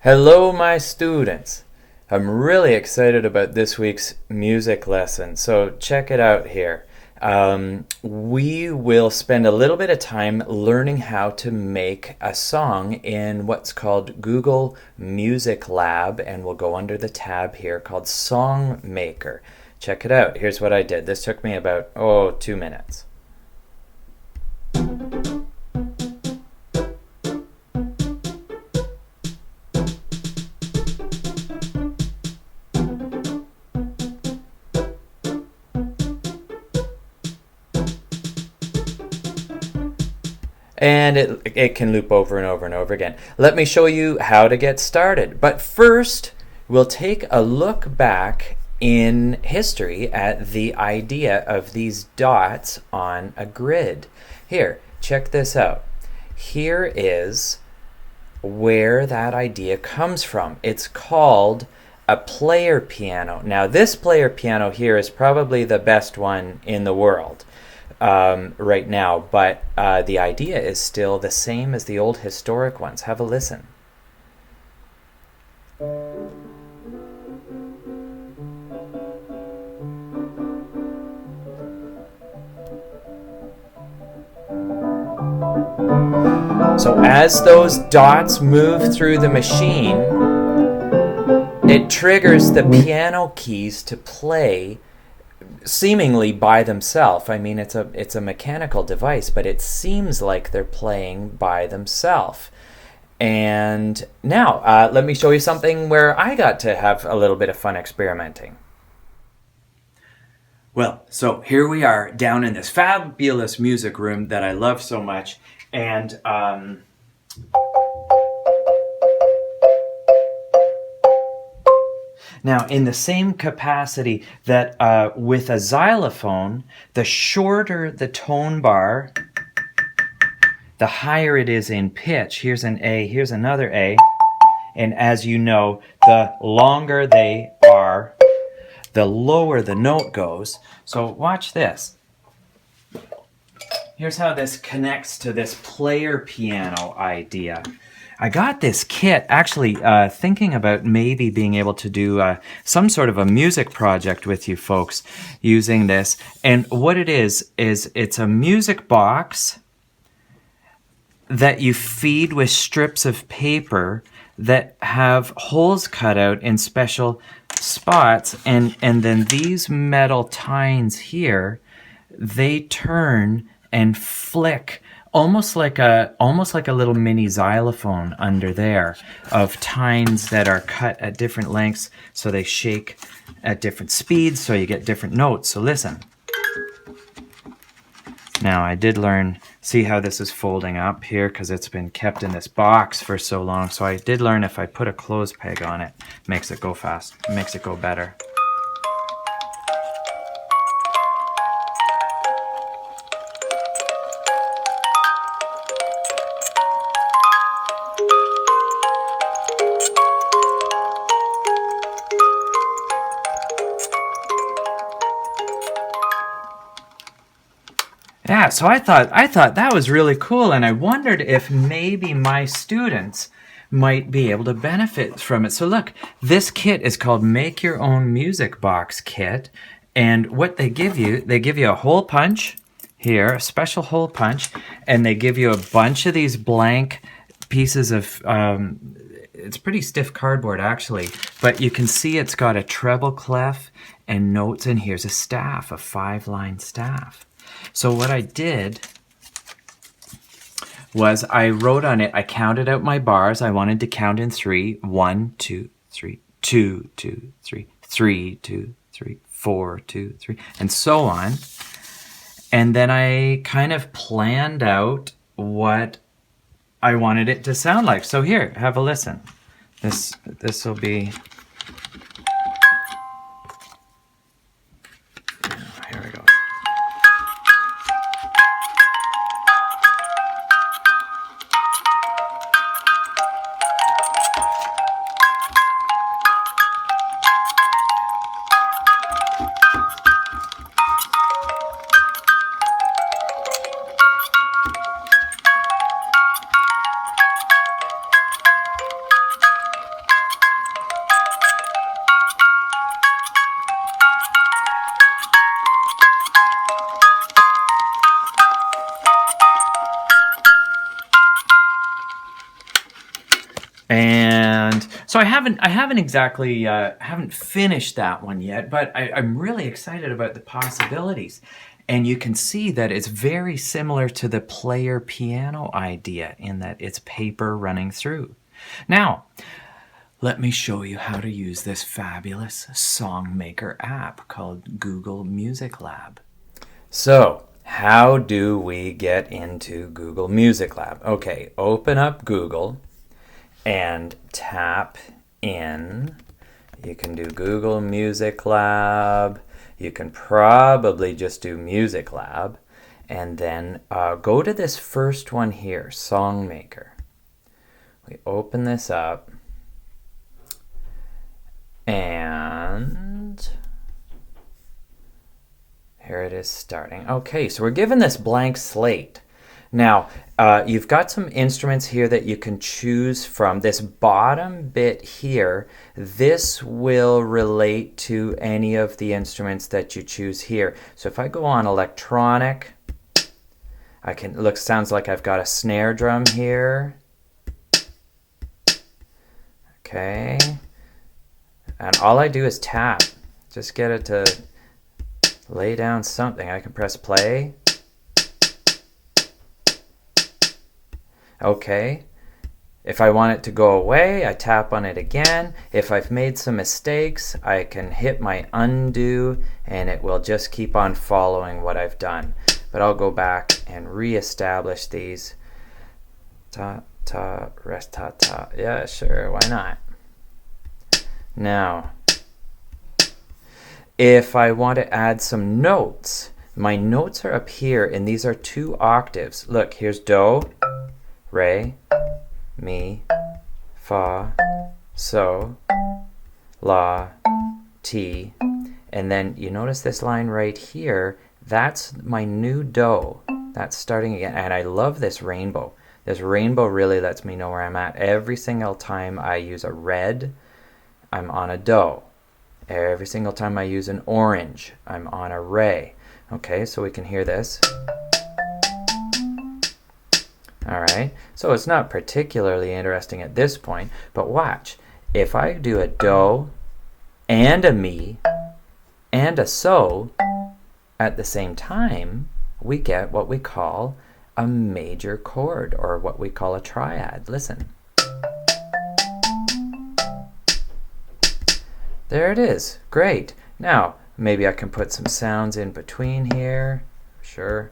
Hello, my students. I'm really excited about this week's music lesson, so check it out here. We will spend a little bit of time learning how to make a song in what's called Google Music Lab, and we'll go under the tab here called Song Maker. Check it out. Here's what I did. This took me about, 2 minutes. And it can loop over and over and over again. Let me show you how to get started. But first, we'll take a look back in history at the idea of these dots on a grid. Here, check this out. Here is where that idea comes from. It's called a player piano. Now, this player piano here is probably the best one in the world right now, but the idea is still the same as the old historic ones. Have a listen. So as those dots move through the machine, it triggers the piano keys to play seemingly by themselves. I mean, it's a mechanical device, but it seems like they're playing by themselves. And now, let me show you something where I got to have a little bit of fun experimenting. Well, so here we are down in this fabulous music room that I love so much, and now, in the same capacity that with a xylophone, the shorter the tone bar, the higher it is in pitch. Here's an A, here's another A. And as you know, the longer they are, the lower the note goes. So watch this. Here's how this connects to this player piano idea. I got this kit actually thinking about maybe being able to do some sort of a music project with you folks using this. And what it is it's a music box that you feed with strips of paper that have holes cut out in special spots. And then these metal tines here, they turn and flick almost like a little mini xylophone under there of tines that are cut at different lengths, so they shake at different speeds, so you get different notes. So listen. Now I did learn, see how this is folding up here because it's been kept in this box for so long. So I did learn if I put a clothes peg on it, makes it go fast, makes it go better. Yeah, so I thought that was really cool, and I wondered if maybe my students might be able to benefit from it. So look, this kit is called Make Your Own Music Box Kit, and what they give you a hole punch here, a special hole punch, and they give you a bunch of these blank pieces of it's pretty stiff cardboard actually, but you can see it's got a treble clef and notes, and here's a staff, a 5-line staff. So what I did was I wrote on it, I counted out my bars. I wanted to count in 3. 1, 2, 3, 2, 2, 3, 3, 2, 3, 4, 2, 3, and so on. And then I kind of planned out what I wanted it to sound like. So here, have a listen. This will be... Here we go. And so I haven't exactly haven't finished that one yet, but I'm really excited about the possibilities. And you can see that it's very similar to the player piano idea in that it's paper running through. Now, let me show you how to use this fabulous SongMaker app called Google Music Lab. So, how do we get into Google Music Lab? Okay, open up Google and tap in. You can do Google Music Lab. You can probably just do Music Lab. And then go to this first one here, SongMaker. We open this up. And here it is starting. Okay, so we're given this blank slate. Now, you've got some instruments here that you can choose from. This bottom bit here, this will relate to any of the instruments that you choose here. So if I go on electronic, sounds like I've got a snare drum here. Okay. And all I do is tap. Just get it to lay down something. I can press play. Okay. If I want it to go away, I tap on it again. If I've made some mistakes, I can hit my undo and it will just keep on following what I've done. But I'll go back and re-establish these. Ta, ta, rest, ta, ta. Yeah, sure, why not? Now, if I want to add some notes, my notes are up here, and these are 2 octaves. Look, here's Do, Re, Mi, Fa, So, La, Ti, and then you notice this line right here, that's my new Do. That's starting again, and I love this rainbow. This rainbow really lets me know where I'm at. Every single time I use a red, I'm on a Do. Every single time I use an orange, I'm on a Re. Okay, so we can hear this. Alright, so it's not particularly interesting at this point, but watch. If I do a Do and a Mi and a So at the same time, we get what we call a major chord, or what we call a triad. Listen. There it is. Great. Now, maybe I can put some sounds in between here. Sure.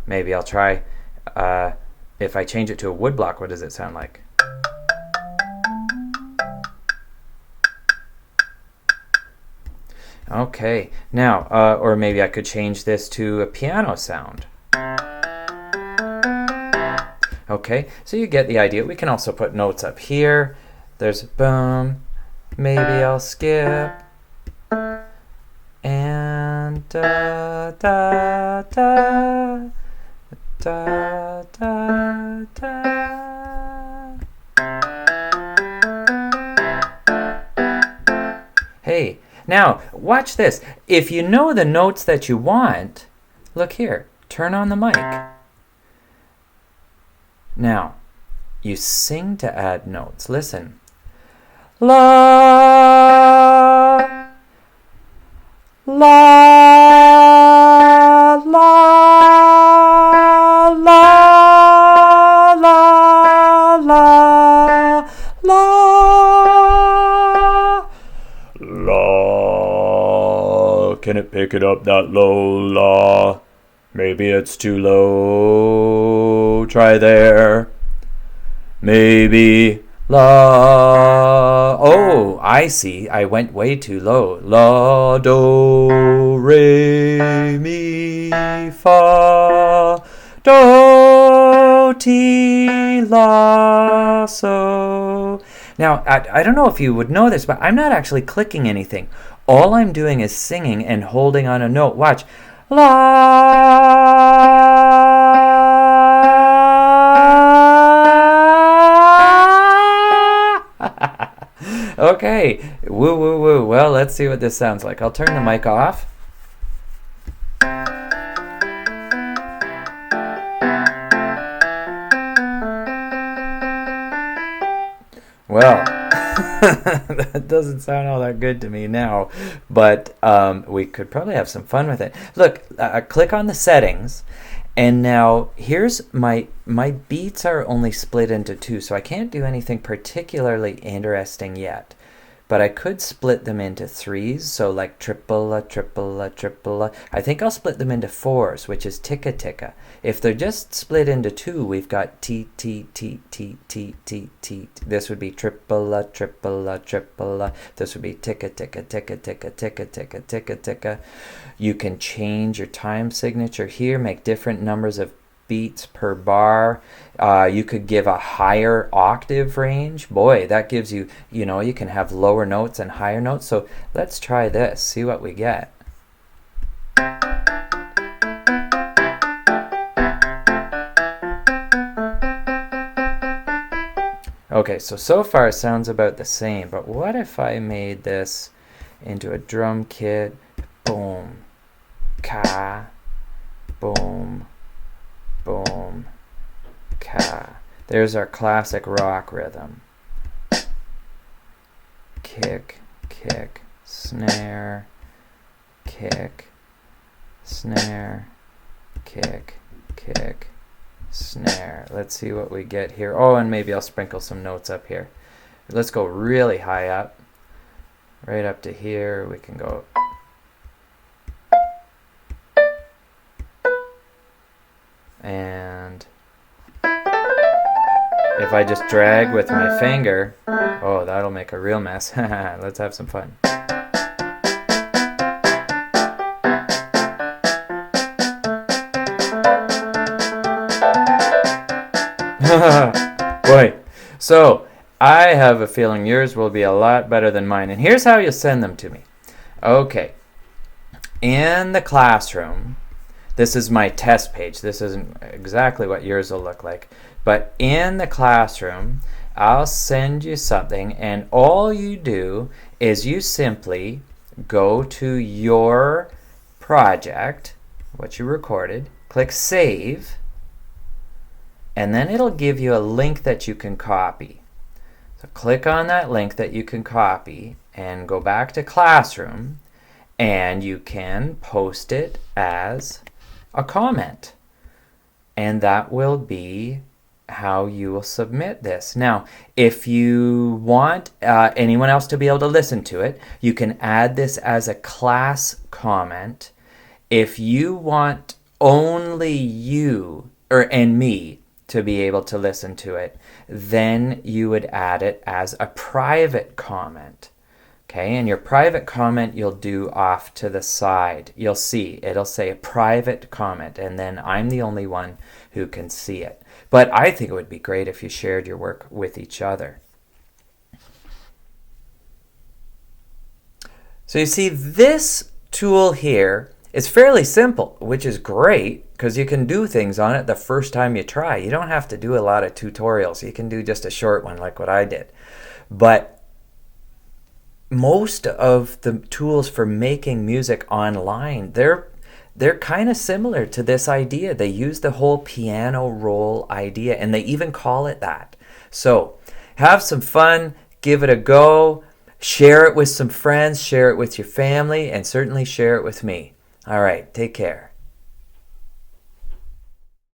Maybe I'll try, if I change it to a woodblock, what does it sound like? Okay. Now, or maybe I could change this to a piano sound. Okay, so you get the idea. We can also put notes up here. There's boom. Maybe I'll skip, and da da da da da da. Hey, now watch this. If you know the notes that you want, look here, turn on the mic. Now, you sing to add notes. Listen. La, la, la, la, la, la, la, la. Can it pick it up that low, la? Maybe it's too low. Try there. Maybe. La, oh, I see. I went way too low. La, do, re, mi, fa, do, ti, la, so. Now, I don't know if you would know this, but I'm not actually clicking anything. All I'm doing is singing and holding on a note. Watch. La. Okay, woo woo woo. Well, let's see what this sounds like. I'll turn the mic off. Well, that doesn't sound all that good to me now, but we could probably have some fun with it. Look, click on the settings, and now here's my beats are only split into two, so I can't do anything particularly interesting yet. But I could split them into threes, so like triple a, triple a, triple a. I think I'll split them into fours, which is ticka ticka. If they're just split into two, we've got T, T, T, T, T, T, T. This would be triple a, triple a, triple a. This would be ticka ticka, ticka ticka, ticka ticka, ticka ticka. You can change your time signature here, make different numbers of beats per bar. You could give a higher octave range. Boy, that gives you, you can have lower notes and higher notes. So let's try this, see what we get. Okay, so far it sounds about the same, but what if I made this into a drum kit? Boom, ka, boom, boom, ka. There's our classic rock rhythm. Kick, kick, snare, kick, snare, kick, kick, snare. Let's see what we get here. Oh, and maybe I'll sprinkle some notes up here. Let's go really high up. Right up to here. We can go. And if I just drag with my finger, oh, that'll make a real mess. Let's have some fun. Boy, so I have a feeling yours will be a lot better than mine. And here's how you send them to me. Okay, in the classroom, this is my test page. This isn't exactly what yours will look like. But in the classroom, I'll send you something, and all you do is you simply go to your project, what you recorded, click Save, and then it'll give you a link that you can copy. So click on that link that you can copy and go back to Classroom, and you can post it as a comment. And that will be how you will submit this. Now, if you want anyone else to be able to listen to it, you can add this as a class comment. If you want only you and me to be able to listen to it, then you would add it as a private comment. Okay, and your private comment you'll do off to the side. You'll see, it'll say a private comment, and then I'm the only one who can see it. But I think it would be great if you shared your work with each other. So you see, this tool here is fairly simple, which is great because you can do things on it the first time you try. You don't have to do a lot of tutorials. You can do just a short one like what I did. But most of the tools for making music online, they're kind of similar to this idea. They use the whole piano roll idea, and they even call it that. So have some fun, give it a go, share it with some friends, share it with your family, and certainly share it with me. All right, take care.